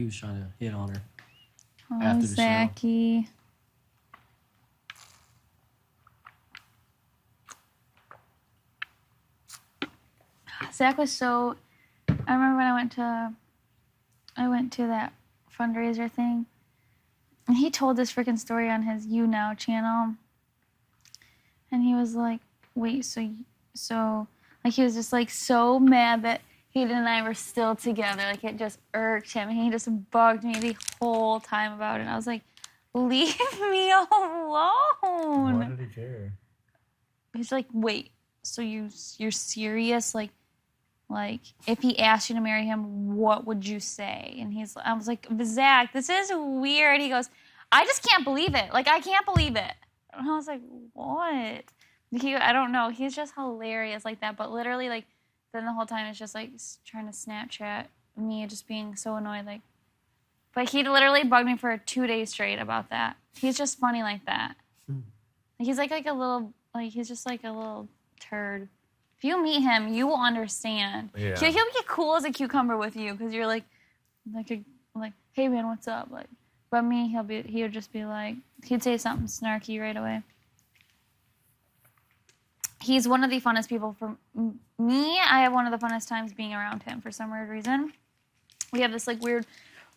he was trying to hit on her Oh, after the Zachy. Zach was so... I remember when I went to that fundraiser thing, and he told this freaking story on his You Now channel, and he was like, wait, so like he was just like so mad that Hayden and I were still together. Like it just irked him, and he just bugged me the whole time about it. And I was like, leave me alone. Why did he care? He's like, wait, so you're serious? Like if he asked you to marry him, what would you say? And I was like, Zach, this is weird. He goes, I just can't believe it. Like I can't believe it. And I was like, what? I don't know. He's just hilarious like that. But literally, like, then the whole time it's just like trying to Snapchat me, just being so annoyed. Like, but he literally bugged me for 2 days straight about that. He's just funny like that. He's like a little, like he's just like a little turd. If you meet him, you will understand. Yeah. He'll be cool as a cucumber with you because you're like, hey man, what's up? Like, but me, he would just be like, he'd say something snarky right away. He's one of the funnest people for me. I have one of the funnest times being around him for some weird reason. We have this like weird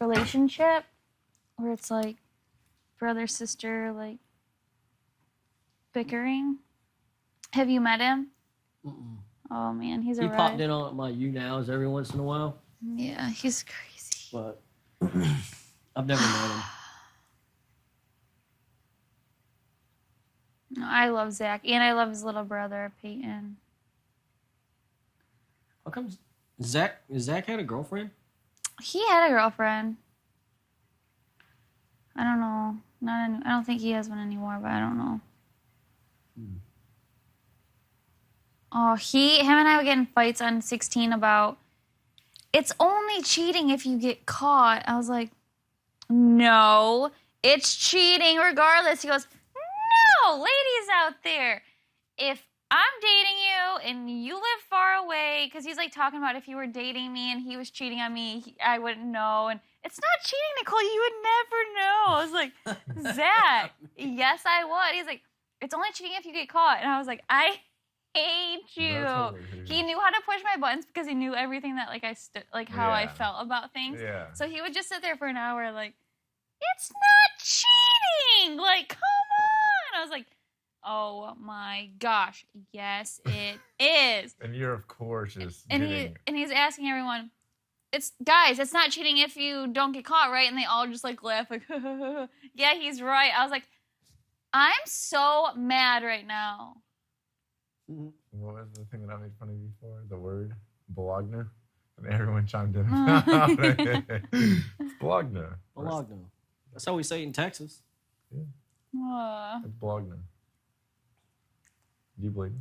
relationship where it's like brother, sister, like bickering. Have you met him? Mm-mm. Oh man, he's He a popped in on my You Nows every once in a while. Yeah, he's crazy. But I've never met him. No, I love Zach, and I love his little brother, Peyton. How come Zach had a girlfriend? He had a girlfriend. I don't know. I don't think he has one anymore, but I don't know. Oh, him and I were getting fights on 16 about, it's only cheating if you get caught. I was like, no, it's cheating regardless. He goes, no, ladies out there, if I'm dating you and you live far away, because he's like talking about if you were dating me and he was cheating on me, I wouldn't know. And it's not cheating, Nicole. You would never know. I was like, Zach, yes, I would. He's like, it's only cheating if you get caught. And I was like, I hate you. He knew how to push my buttons because he knew everything that how I felt about things. Yeah. So he would just sit there for an hour like, it's not cheating. Like, come on. I was like, oh my gosh, yes it is. And you're of course just and he's asking everyone, it's not cheating if you don't get caught, right? And they all just like laugh like, yeah, he's right. I was like, I'm so mad right now. What was the thing that I made fun of you for? The word Bologna? And everyone chimed in. It's Bologna. Bologna. That's how we say it in Texas. Yeah. It's Bologna. Do you believe me?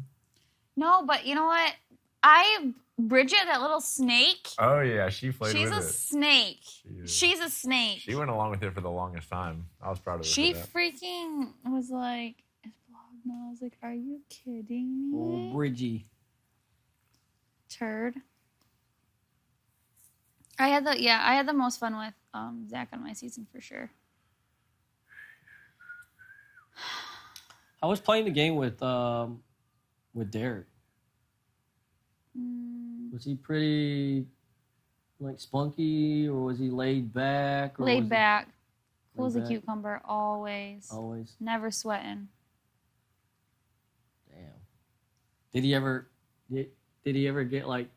No, but you know what? Bridget, that little snake. Oh yeah, she played with it. She's a snake. She's a snake. She went along with it for the longest time. I was proud of her. She freaking was like, it's Bologna. I was like, are you kidding me? Oh, Bridgie. Turd. I had the most fun with Zach on my season for sure. I was playing the game with Derek. Was he pretty like spunky, or was he laid back? Or laid back. Cool as a cucumber, always. Always. Never sweating. Damn. Did he ever get like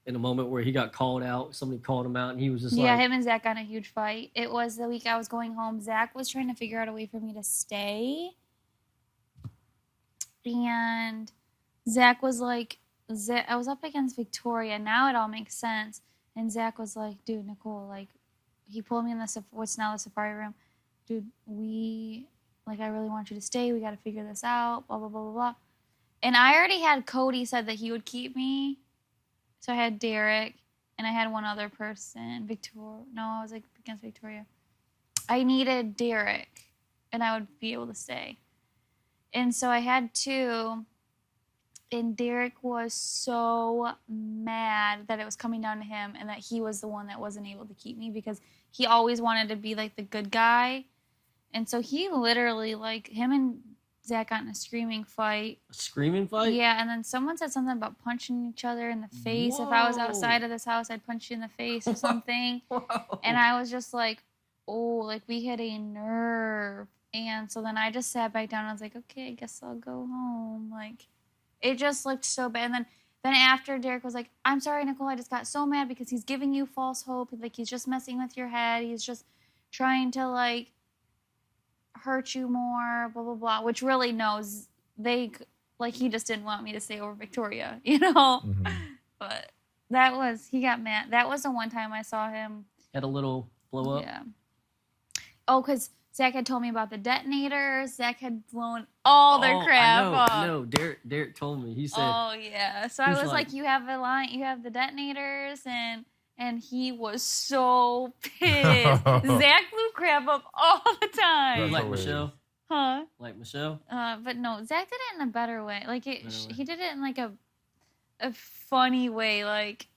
in a moment where he got called out? Somebody called him out, and he was just yeah, him and Zach got in a huge fight. It was the week I was going home. Zach was trying to figure out a way for me to stay. And Zach was like, I was up against Victoria. Now it all makes sense. And Zach was like, dude, Nicole, like, he pulled me in what's now the safari room. Dude, I really want you to stay. We got to figure this out, blah, blah, blah, blah, blah. And I already had Cody said that he would keep me. So I had Derek, and I had one other person, Victoria. No, I was like against Victoria. I needed Derek, and I would be able to stay. And so I had two, and Derek was so mad that it was coming down to him and that he was the one that wasn't able to keep me because he always wanted to be like the good guy. And so he literally, like, him and Zach got in a screaming fight. A screaming fight? Yeah, and then someone said something about punching each other in the face. If I was outside of this house, I'd punch you in the face or something. Whoa. And I was just like, oh, like, we hit a nerve. And so then I just sat back down and I was like, okay, I guess I'll go home. Like, it just looked so bad. And then after, Derek was like, I'm sorry, Nicole, I just got so mad because he's giving you false hope. Like, he's just messing with your head. He's just trying to, like, hurt you more, blah, blah, blah. Which really knows he just didn't want me to stay over Victoria, you know? Mm-hmm. But he got mad. That was the one time I saw him. Had a little blow up? Yeah. Oh, because Zach had told me about the detonators. Zach had blown all their crap up. I know. Derek told me. He said. Oh, yeah. So I was like, you have the detonators, and he was so pissed. Zach blew crap up all the time. Like Michelle? Huh? Like Michelle? But no, Zach did it in a better way. Like, he did it in, like, a funny way. Like,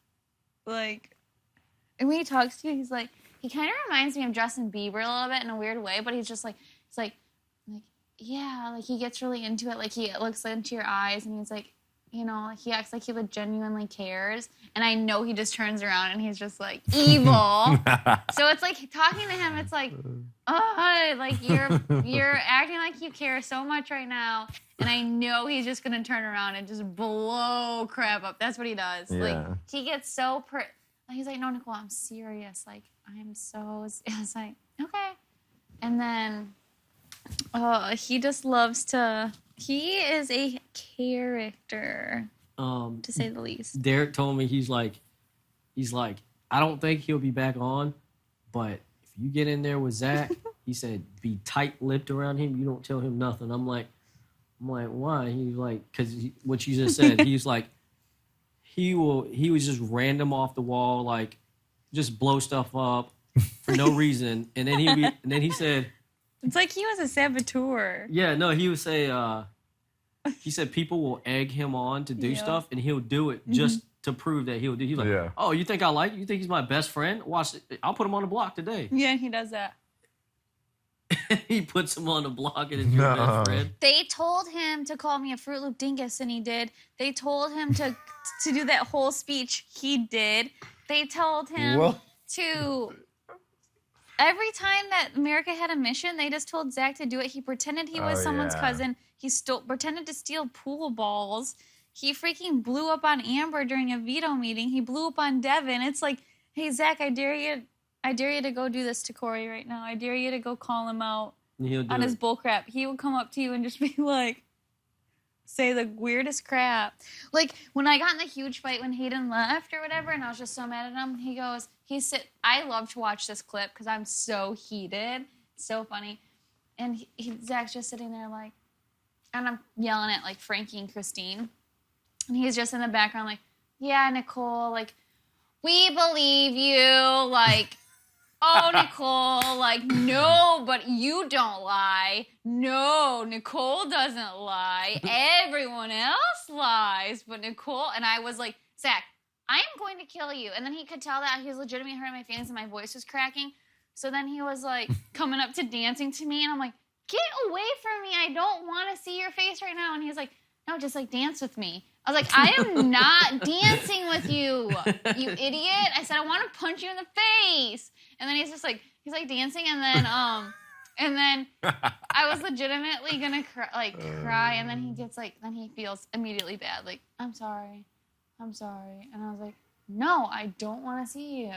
and when he talks to you, he's like, he kind of reminds me of Justin Bieber a little bit in a weird way, but he's just like, it's like, yeah, like, he gets really into it. Like, he looks into your eyes, and he's like, you know, like, he acts like he genuinely cares. And I know he just turns around and he's just like evil. So it's like talking to him, it's like, oh, like, you're acting like you care so much right now. And I know he's just gonna turn around and just blow crap up. That's what he does. Yeah. Like, he gets so he's like, no, Nicole, I'm serious. Like, I'm so. I was like, okay. And then, he just loves to. He is a character, to say the least. Derek told me he's like, I don't think he'll be back on, but if you get in there with Zach, he said, be tight-lipped around him. You don't tell him nothing. I'm like, why? He's like, because what you just said. He's like, he was just random off the wall, like, just blow stuff up for no reason, and then he said, it's like he was a saboteur. yeah, no, he would say, he said people will egg him on to do stuff, and he'll do it just to prove that he'll do. He's like, oh, you think I like you? You think he's my best friend? Watch it. I'll put him on the block today. Yeah, he does that. He puts him on the block, and it's your best friend. They told him to call me a Fruit Loop dingus, and he did. They told him to do that whole speech. He did. They told him to. Every time that America had a mission, they just told Zach to do it. He pretended he was someone's cousin. He pretended to steal pool balls. He freaking blew up on Amber during a veto meeting. He blew up on Devin. It's like, hey, Zach, I dare you to go do this to Corey right now. I dare you to go call him out on his bullcrap. He will come up to you and just be like, say the weirdest crap. Like, when I got in the huge fight when Hayden left or whatever, and I was just so mad at him, I love to watch this clip because I'm so heated. It's so funny. And Zach's just sitting there like, and I'm yelling at, like, Frankie and Christine. And he's just in the background like, yeah, Nicole, like, we believe you, like, oh, Nicole, like, no, but you don't lie. No, Nicole doesn't lie. Everyone else lies, but Nicole, and I was like, Zach, I am going to kill you. And then he could tell that he was legitimately hurting my feelings and my voice was cracking. So then he was, like, coming up to dancing to me, and I'm like, get away from me. I don't want to see your face right now. And he's like, no, just, like, dance with me. I was like, I am not dancing with you, you idiot. I said, I want to punch you in the face. And then he's like dancing, and then I was legitimately gonna cry, and then he feels immediately bad, like, I'm sorry, and I was like, no, I don't want to see you.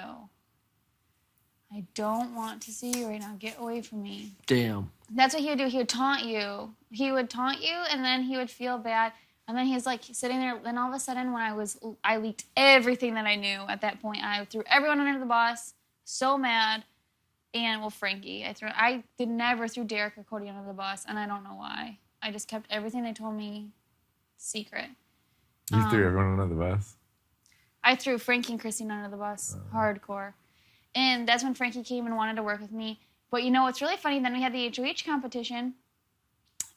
I don't want to see you right now. Get away from me. Damn. That's what he would do. He would taunt you. And then he would feel bad. And then he's like sitting there. Then all of a sudden, when I leaked everything that I knew at that point. I threw everyone under the bus. So mad. And Frankie. I never threw Derek or Cody under the bus, and I don't know why. I just kept everything they told me secret. You threw everyone under the bus? I threw Frankie and Christine under the bus. Hardcore. And that's when Frankie came and wanted to work with me. But you know what's really funny? Then we had the HOH competition.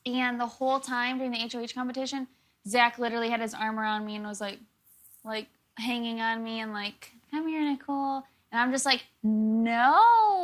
And the whole time during the HOH competition, Zach literally had his arm around me and was like hanging on me and like, come here, Nicole. And I'm just like, no.